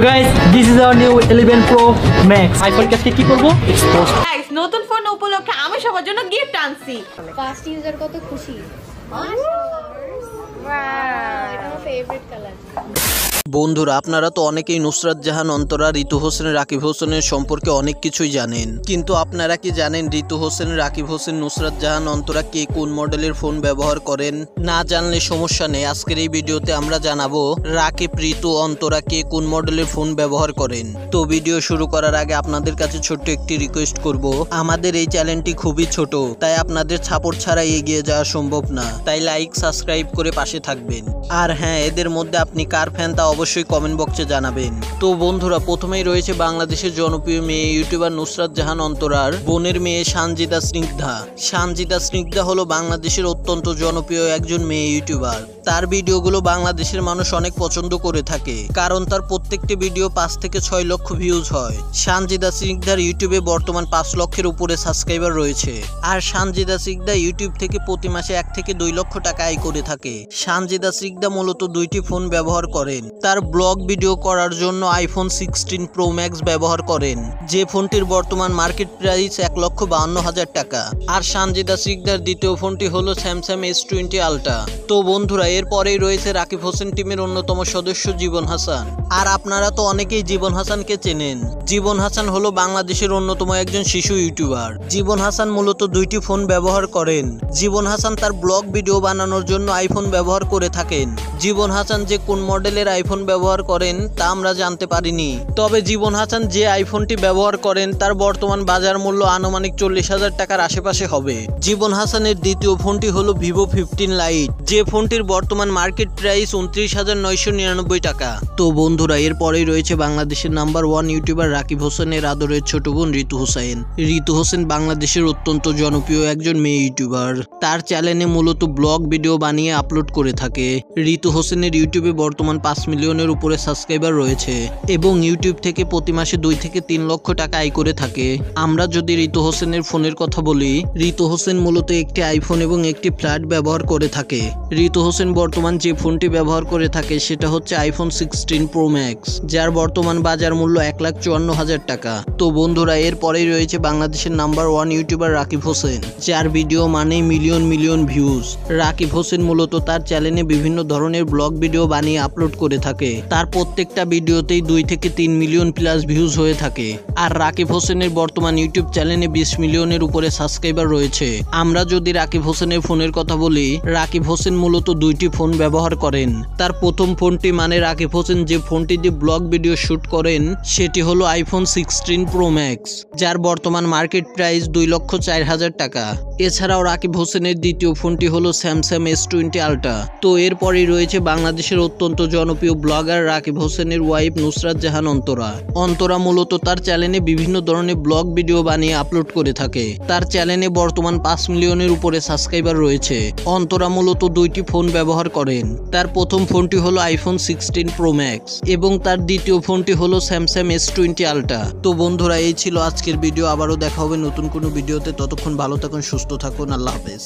So guys, this is our new 11 Pro Max. iPhone কাছে কি করব? Expose. Guys, নতুন ফোন উপলক্ষে আমি সবার জন্য গিফট আনছি। ফার্স্ট ইউজার কত খুশি। ওয়াও, এটা আমার ফেভারিট কালার। বন্ধুরা আপনারা তো অনেকেই নুসরাত জাহান অন্তরা ঋতু হোসেন রাকিব হোসেনের সম্পর্কে অনেক কিছুই জানেন, কিন্তু আপনারা কি জানেন ঋতু হোসেন রাকিব হোসেন নুসরাত জাহান অন্তরা কে কোন মডেলের ফোন ব্যবহার করেন? না জানলে সমস্যা নেই, আজকের এই ভিডিওতে আমরা জানাবো রাকিব ঋতু অন্তরা কে কোন মডেলের ফোন ব্যবহার করেন। তো ভিডিও শুরু করার আগে আপনাদের কাছে ছোট্ট একটি রিকোয়েস্ট করব, আমাদের এই চ্যানেলটি খুবই ছোট, তাই আপনাদের সাপোর্ট ছাড়া এগিয়ে যাওয়া সম্ভব না, তাই লাইক সাবস্ক্রাইব করে পাশে থাকবেন। আর হ্যাঁ, এদের মধ্যে আপনি কার ফ্যান তা অবশ্যই কমেন্ট বক্সে জানাবেন। তো বন্ধুরা প্রথমেই রয়েছে বাংলাদেশের জনপ্রিয় মেয়ে ইউটিউবার নুসরাত জাহান অন্তরার বোনের মেয়ে সানজিদা স্নিগ্ধা। সানজিদা স্নিগ্ধা হলো বাংলাদেশের অত্যন্ত জনপ্রিয় একজন মেয়ে ইউটিউবার। তার ভিডিওগুলো বাংলাদেশের মানুষ অনেক পছন্দ করে থাকে, কারণ তার প্রত্যেকটি ভিডিও 5 থেকে 6 লক্ষ ভিউজ হয়। সানজিদা স্নিগ্ধার ইউটিউবে বর্তমান 5 লক্ষের উপরে সাবস্ক্রাইবার রয়েছে। আর সানজিদা স্নিগ্ধা ইউটিউব থেকে প্রতি মাসে 1 থেকে 2 লক্ষ টাকা আয় করে থাকে। সানজিদা স্নিগ্ধা মূলত 2টি ফোন ব্যবহার করেন। তার ব্লগ ভিডিও করার জন্য iPhone 16 Pro Max ব্যবহার করেন, যে ফোনটির বর্তমান মার্কেট প্রাইস 1,52,000 টাকা। আর সানজিদা স্নিগ্ধার দ্বিতীয় ফোনটি হলো Samsung S20 Ultra। তো বন্ধুরা এরপরেই রয়েছে রাকিব হোসেন টিমের অন্যতম সদস্য জীবন হাসান। আর আপনারা তো অনেকেই জীবন হাসানকে চেনেন। জীবন হাসান হলো বাংলাদেশের অন্যতম একজন শিশু ইউটিউবার। জীবন হাসান মূলত 2টি ফোন ব্যবহার করেন। জীবন হাসান তার ব্লগ ভিডিও বানানোর জন্য আইফোন ব্যবহার করে থাকেন। জীবন হাসান যে কোন মডেলের আইফোন ব্যবহার করেন তা আমরা জানতে পারিনি, তবে জীবন হাসান যে আইফোনটি ব্যবহার করেন তার বর্তমান বাজার মূল্য আনুমানিক 40,000 টাকার আশেপাশে হবে। জীবন হাসানের দ্বিতীয় ফোনটি হলো Vivo 15 Lite, যে ফোনটির বর্তমান মার্কেট প্রাইস 29,999 টাকা। তো বন্ধুরা এরপরেই রয়েছে বাংলাদেশের নাম্বার 1 ইউটিউবার রাকিব হোসেনের আদরের ছোট বোন ঋতু হোসেন। ঋতু হোসেন বাংলাদেশের অত্যন্ত জনপ্রিয় একজন মেয়ে ইউটিউবার। তার চ্যানেলে মূলত ব্লগ ভিডিও বানিয়ে আপলোড করে থাকে। ঋতু হোসেনের ইউটিউবে বর্তমান 5 মিলিয়নের উপরে সাবস্ক্রাইবার রয়েছে এবং ইউটিউব থেকে প্রতি মাসে 2 থেকে 3 লক্ষ টাকা আয় করে থাকে। আমরা যদি ঋতু হোসেনের ফোনের কথা বলি, ঋতু হোসেন মূলত একটি আইফোন এবং একটি ফ্ল্যাট ব্যবহার করে থাকে। ঋতু হোসেন বর্তমান যে ফোনটি ব্যবহার করে থাকে সেটা হচ্ছে iPhone 16 Pro Max, যার বর্তমান বাজার মূল্য 1,54,000 টাকা। তো বন্ধুরা এরপরেই রয়েছে বাংলাদেশের নাম্বার 1 ইউটিউবার রাকিব হোসেন, যার ভিডিও মানে million million views. Rakib Hossain মূলত তার চ্যানেলে বিভিন্ন ধরনের ব্লগ ভিডিও বানিয়ে আপলোড করে থাকে। তার প্রত্যেকটা ভিডিওতেই 2 থেকে 3 মিলিয়ন প্লাস ভিউজ হয়ে থাকে। আর রাকিব হোসেনের বর্তমান ইউটিউব চ্যানেলে 20 মিলিয়নের উপরে সাবস্ক্রাইবার রয়েছে। আমরা যদি রাকিব হোসেনের ফোনের কথা বলি, রাকিব হোসেন মূলত 2টি ফোন ব্যবহার করেন। তার প্রথম ফোনটি মানে রাকিব হোসেন যে ফোনটি দিয়ে ব্লগ ভিডিও শুট করেন সেটি হলো iPhone 16 Pro Max, যার বর্তমান মার্কেট প্রাইস 2,04,000 টাকা। এছাড়াও রাকিব হোসেনের দ্বিতীয় ফোনটি হলো Samsung S20 Ultra। তো এরপরই রয়েছে বাংলাদেশের অত্যন্ত জনপ্রিয় ব্লগার রাকিব হোসেনের ওয়াইফ নুসরাত জাহান অন্তরা। অন্তরা মূলত তার চ্যানেলে বিভিন্ন ধরনের ব্লগ ভিডিও বানিয়ে আপলোড করে থাকে। তার চ্যানেলে বর্তমান 5 মিলিয়নের উপরে সাবস্ক্রাইবার রয়েছে। অন্তরা মূলত 2টি ফোন ব্যবহার করেন। তার প্রথম ফোনটি হলো iPhone 16 Pro Max এবং তার দ্বিতীয় ফোনটি হলো Samsung S20 Ultra। তো বন্ধুরা এই ছিল আজকের ভিডিও, আবারও দেখা হবে নতুন কোনো ভিডিওতে। ততক্ষণ ভালো থাকুন, সুস্থ থাকুন, আল্লাহ হাফেজ।